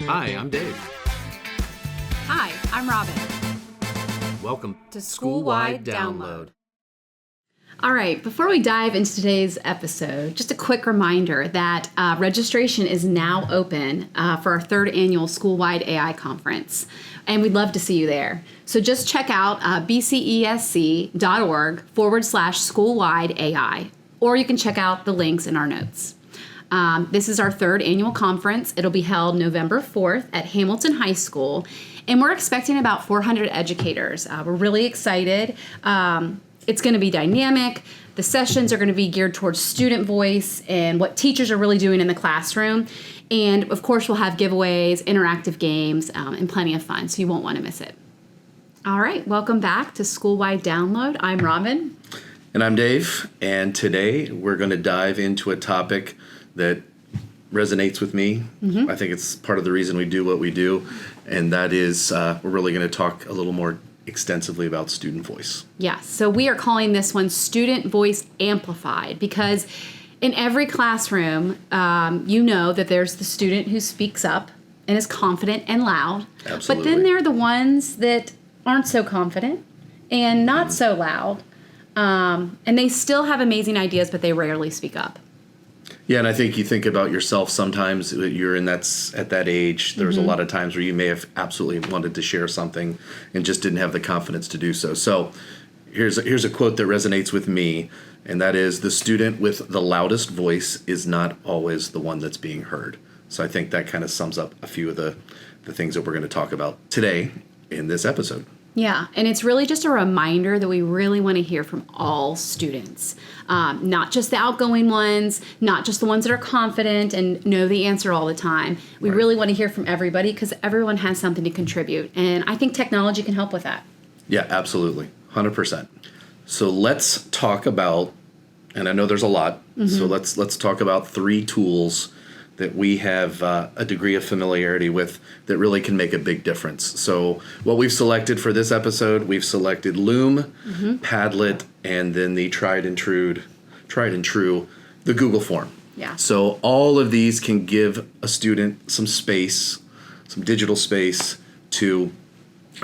Hi, I'm Dave. Hi, I'm Robin. Welcome to Schoolwide Download. All right, before we dive into today's episode, just a quick reminder that registration is now open for our third annual Schoolwide AI Conference, and we'd love to see you there. So just check out bcesc.org/Schoolwide AI, or you can check out the links in our notes. This is our third annual conference. It'll be held November 4th at Hamilton High School, and we're expecting about 400 educators. We're really excited. It's going to be dynamic. The sessions are going to be geared towards student voice and what teachers are really doing in the classroom. And of course, we'll have giveaways, interactive games, and plenty of fun, so you won't want to miss it. All right, welcome back to Schoolwide Download. I'm Robin. And I'm Dave. And today we're going to dive into a topic that resonates with me. Mm-hmm. I think it's part of the reason we do what we do. And that is we're really going to talk a little more extensively about student voice. Yeah, so we are calling this one Student Voice Amplified because in every classroom, you know that there's the student who speaks up and is confident and loud. Absolutely. But then there are the ones that aren't so confident and not so loud. And they still have amazing ideas, but they rarely speak up. Yeah, and I think you think about yourself sometimes. You're at that age. There's a lot of times where you may have absolutely wanted to share something and just didn't have the confidence to do so. So here's a quote that resonates with me, and that is, the student with the loudest voice is not always the one that's being heard. So I think that kind of sums up a few of the things that we're going to talk about today in this episode. Yeah, and it's really just a reminder that we really want to hear from all students, not just the outgoing ones, not just the ones that are confident and know the answer all the time. We really want to hear from everybody because everyone has something to contribute, and I think technology can help with that. Yeah, absolutely, 100%. So let's talk about, and I know there's a lot, so let's talk about 3 tools that we have a degree of familiarity with that really can make a big difference. So what we've selected for this episode, we've selected Loom, Padlet, and then the tried and true, the Google form. Yeah. So all of these can give a student some space, some digital space to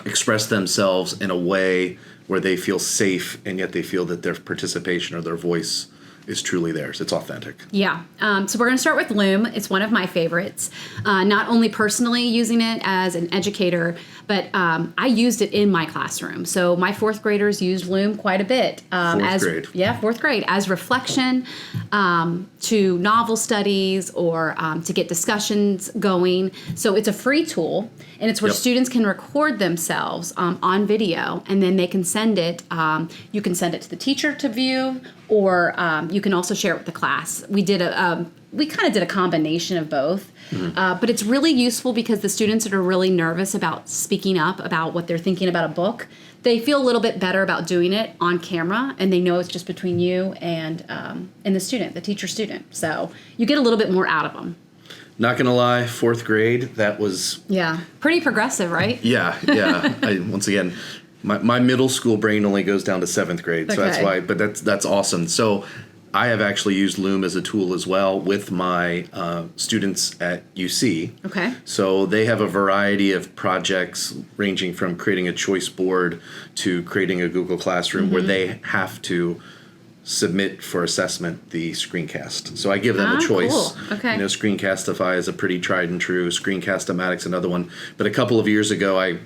express themselves in a way where they feel safe and yet they feel that their participation or their voice is truly theirs. It's authentic. Yeah. So we're going to start with Loom. It's one of my favorites. Not only personally using it as an educator, but I used it in my classroom. So my 4th graders used Loom quite a bit. Fourth grade. Yeah, 4th grade. As reflection to novel studies or to get discussions going. So it's a free tool, and it's where students can record themselves on video, and then they can send it. You can send it to the teacher to view, or you can also share it with the class. We kind of did a combination of both, but it's really useful because the students that are really nervous about speaking up about what they're thinking about a book, they feel a little bit better about doing it on camera, and they know it's just between you and the student, the teacher-student. So you get a little bit more out of them. Not gonna lie, 4th grade, that was pretty progressive, right? Yeah. Once again, my middle school brain only goes down to 7th grade, so that's why. But that's awesome. So I have actually used Loom as a tool as well with my students at UC. Okay. So they have a variety of projects ranging from creating a choice board to creating a Google Classroom where they have to submit for assessment the screencast. So I give them a choice. Cool. Okay. Screencastify is a pretty tried and true. Screencast-O-Matic's another one. But a couple of years ago, I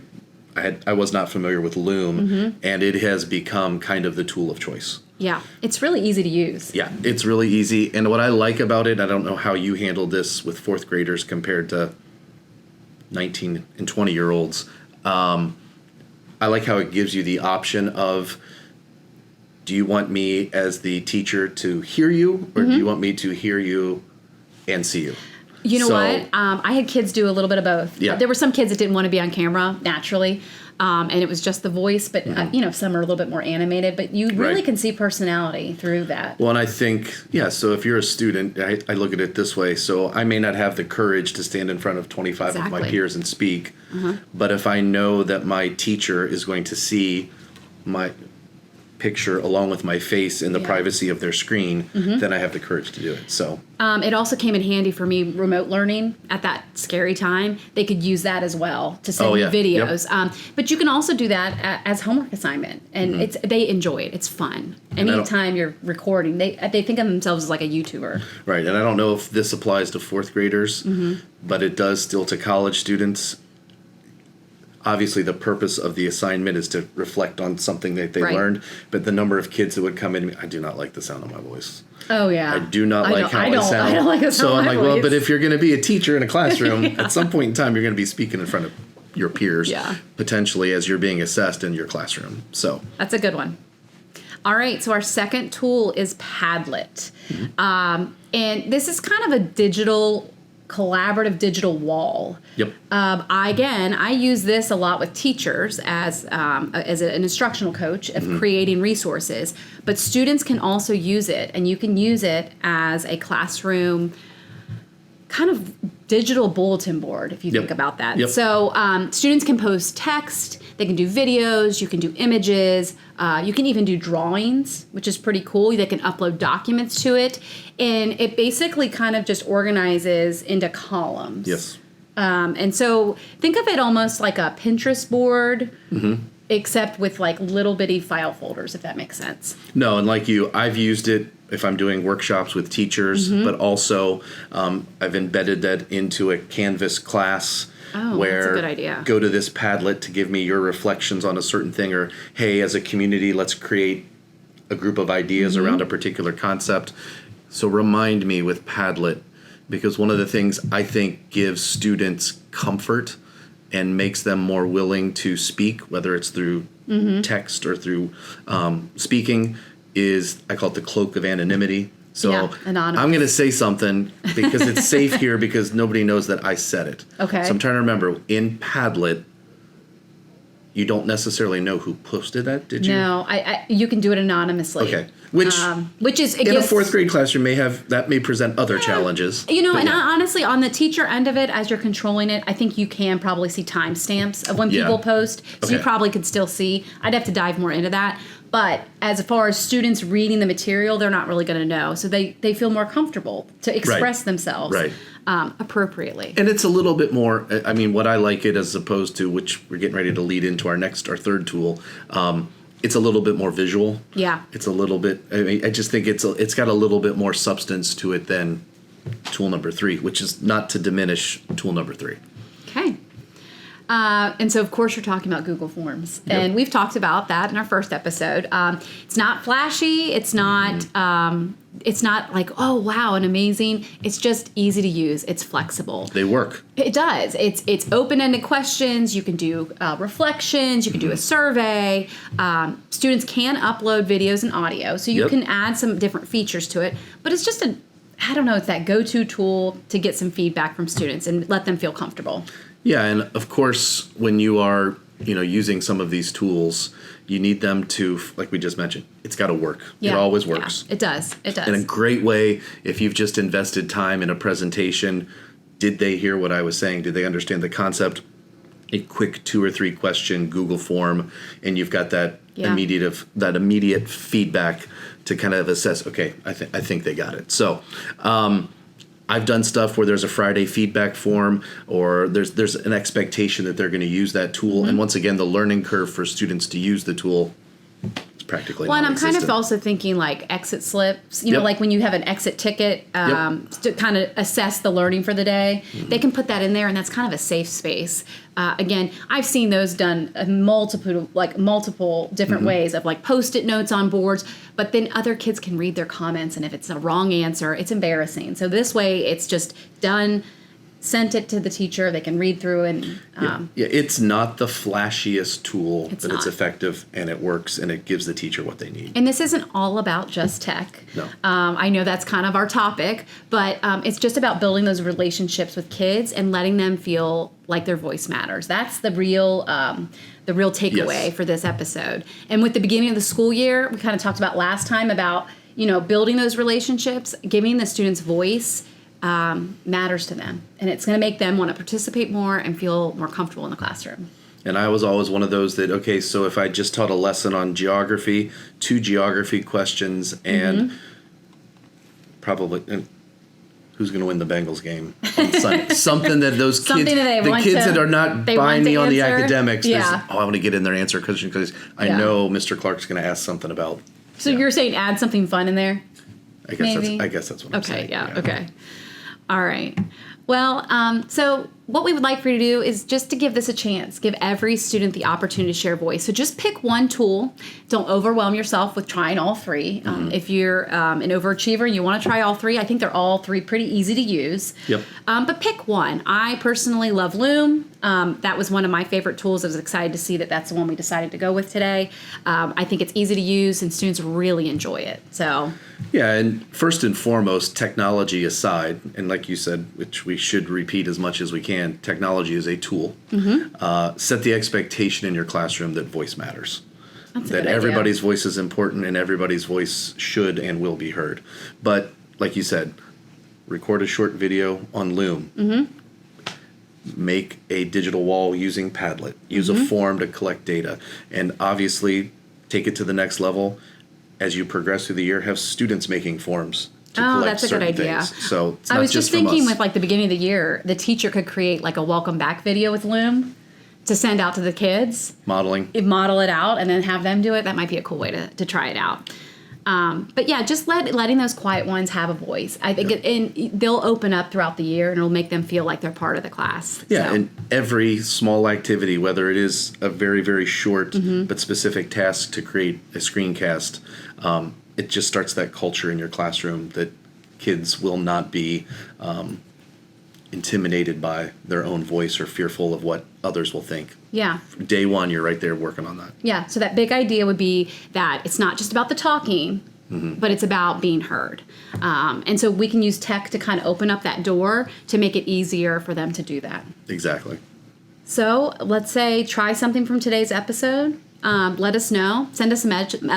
was not familiar with Loom, and it has become kind of the tool of choice. Yeah, it's really easy to use. Yeah, it's really easy. And what I like about it, I don't know how you handle this with 4th graders compared to 19 and 20-year-olds. I like how it gives you the option of, do you want me as the teacher to hear you, or do you want me to hear you and see you? You know what? I had kids do a little bit of both. Yeah. There were some kids that didn't want to be on camera naturally, and it was just the voice. But some are a little bit more animated. But you really can see personality through that. Well, and I think, so if you're a student, I look at it this way. So I may not have the courage to stand in front of 25 of my peers and speak. But if I know that my teacher is going to see my picture along with my face in the privacy of their screen, then I have the courage to do it. So it also came in handy for me remote learning at that scary time. They could use that as well to send you videos. But you can also do that as homework assignment, and they enjoy it. It's fun. Anytime you're recording, they think of themselves as like a YouTuber. Right, and I don't know if this applies to fourth graders, but it does still to college students. Obviously, the purpose of the assignment is to reflect on something that they learned, but the number of kids that would come in, I do not like the sound of my voice. Oh, yeah. I do not like how I sound. I don't like the sound so I'm of my like, voice. well, but if you're going to be a teacher in a classroom, at some point in time, you're going to be speaking in front of your peers, potentially as you're being assessed in your classroom. So that's a good one. All right, so our second tool is Padlet. And this is kind of a collaborative digital wall. Yep. I use this a lot with teachers as an instructional coach of creating resources, but students can also use it, and you can use it as a classroom kind of digital bulletin board, if you think about that. So students can post text, they can do videos, you can do images, you can even do drawings, which is pretty cool. They can upload documents to it, and it basically kind of just organizes into columns. Yes. And so think of it almost like a Pinterest board, except with like little bitty file folders, if that makes sense. No, and like you, I've used it if I'm doing workshops with teachers, but also I've embedded that into a Canvas class. Where that's a good idea. Go to this Padlet to give me your reflections on a certain thing, or hey, as a community, let's create a group of ideas around a particular concept. So remind me with Padlet, because one of the things I think gives students comfort and makes them more willing to speak, whether it's through text or through speaking, is I call it the cloak of anonymity. So I'm going to say something because it's safe here because nobody knows that I said it. Okay. So I'm trying to remember, in Padlet, you don't necessarily know who posted that, did you? No, you can do it anonymously. Okay. Which is in a fourth grade classroom may present other challenges. Honestly, on the teacher end of it, as you're controlling it, I think you can probably see timestamps of when people post. So you probably could still see. I'd have to dive more into that. But as far as students reading the material, they're not really going to know. So they feel more comfortable to express themselves appropriately. And it's a little bit more, I mean, what I like it as opposed to, which we're getting ready to lead into our third tool, it's a little bit more visual. Yeah. It's a little bit, I just think it's got a little bit more substance to it than tool number 3, which is not to diminish tool number 3. Okay. And so, of course, you're talking about Google Forms. And we've talked about that in our first episode. It's not flashy. It's not like, oh, wow, and amazing. It's just easy to use. It's flexible. They work. It does. It's open-ended questions. You can do reflections. You can do a survey. Students can upload videos and audio. So you can add some different features to it. But it's just it's that go-to tool to get some feedback from students and let them feel comfortable. Yeah, and of course, when you are, using some of these tools, you need them to, like we just mentioned, it's got to work. Yeah. It always works. Yeah, it does. It does. In a great way, if you've just invested time in a presentation, did they hear what I was saying? Did they understand the concept? A quick 2 or 3 question Google form, and you've got that immediate feedback to kind of assess. Okay, I think they got it. So. I've done stuff where there's a Friday feedback form, or there's an expectation that they're going to use that tool. And once again, the learning curve for students to use the tool is practically and I'm kind of also thinking like exit slips, like when you have an exit ticket to kind of assess the learning for the day, they can put that in there, and that's kind of a safe space. Again, I've seen those done multiple different ways of like Post-it notes on boards, but then other kids can read their comments, and if it's a wrong answer, it's embarrassing. So this way, it's just done, sent it to the teacher, they can read through and... it's not the flashiest tool, but it's effective, and it works, and it gives the teacher what they need. And this isn't all about just tech. No. I know that's kind of our topic, but it's just about building those relationships with kids and letting them feel like their voice matters. That's the real takeaway for this episode. And with the beginning of the school year, we kind of talked about last time about, building those relationships, giving the students voice matters to them. And it's going to make them want to participate more and feel more comfortable in the classroom. And I was always one of those that, okay, so if I just taught a lesson on geography, 2 geography questions, and probably who's going to win the Bengals game on Sunday? Something that those kids, that are not buying me on the academics, I want to get in there and answer a question because I know Mr. Clark's going to ask something about. So you're saying add something fun in there? I guess that's what I'm saying. Okay. All right. Well, so what we would like for you to do is just to give this a chance. Give every student the opportunity to share voice. So just pick one tool. Don't overwhelm yourself with trying all 3. If you're an overachiever and you want to try all 3, I think they're all 3 pretty easy to use. Yep. But pick one. I personally love Loom. That was one of my favorite tools. I was excited to see that that's the one we decided to go with today. I think it's easy to use and students really enjoy it. So. Yeah, and first and foremost, technology aside, and like you said, which we should repeat as much as we can, technology is a tool. Set the expectation in your classroom that voice matters. That everybody's voice is important and everybody's voice should and will be heard. But like you said, record a short video on Loom. Make a digital wall using Padlet. Use a form to collect data. And obviously, take it to the next level. As you progress through the year, have students making forms to collect that's a good idea. things. So it's not I was just thinking from us. with like the beginning of the year, the teacher could create like a welcome back video with Loom to send out to the kids. Model it out and then have them do it. That might be a cool way to try it out. But yeah, just letting those quiet ones have a voice. I think and they'll open up throughout the year and it'll make them feel like they're part of the class. Yeah, so. And every small activity, whether it is a very, very short but specific task to create a screencast, it just starts that culture in your classroom that kids will not be intimidated by their own voice or fearful of what others will think. Yeah. Day one, you're right there working on that. Yeah, so that big idea would be that it's not just about the talking, but it's about being heard. And so we can use tech to kind of open up that door to make it easier for them to do that. Exactly. So let's say try something from today's episode. Let us know. Send us a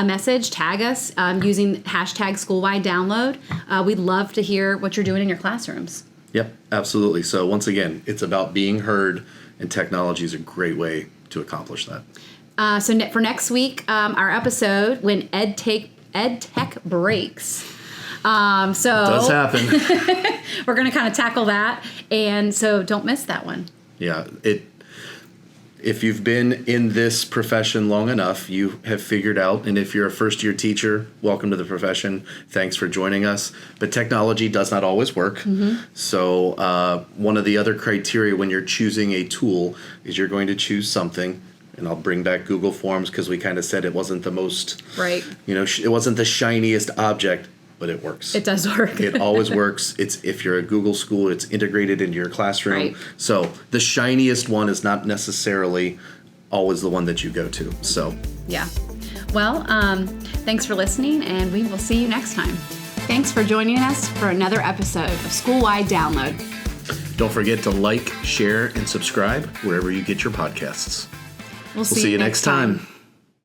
message. Tag us using hashtag Schoolwide Download. We'd love to hear what you're doing in your classrooms. Yep, absolutely. So once again, it's about being heard, and technology is a great way to accomplish that. So for next week, our episode, when EdTech breaks. It does happen. We're going to kind of tackle that, and so don't miss that one. Yeah, if you've been in this profession long enough, you have figured out, and if you're a first-year teacher, welcome to the profession. Thanks for joining us. But technology does not always work. So one of the other criteria when you're choosing a tool is you're going to choose something, and I'll bring back Google Forms because we kind of said it wasn't the most, it wasn't the shiniest object, but it works. It does work. It always works. It's if you're a Google school, it's integrated into your classroom. Right. So the shiniest one is not necessarily always the one that you go to. So yeah. Well, thanks for listening, and we will see you next time. Thanks for joining us for another episode of Schoolwide Download. Don't forget to like, share, and subscribe wherever you get your podcasts. We'll see you next time.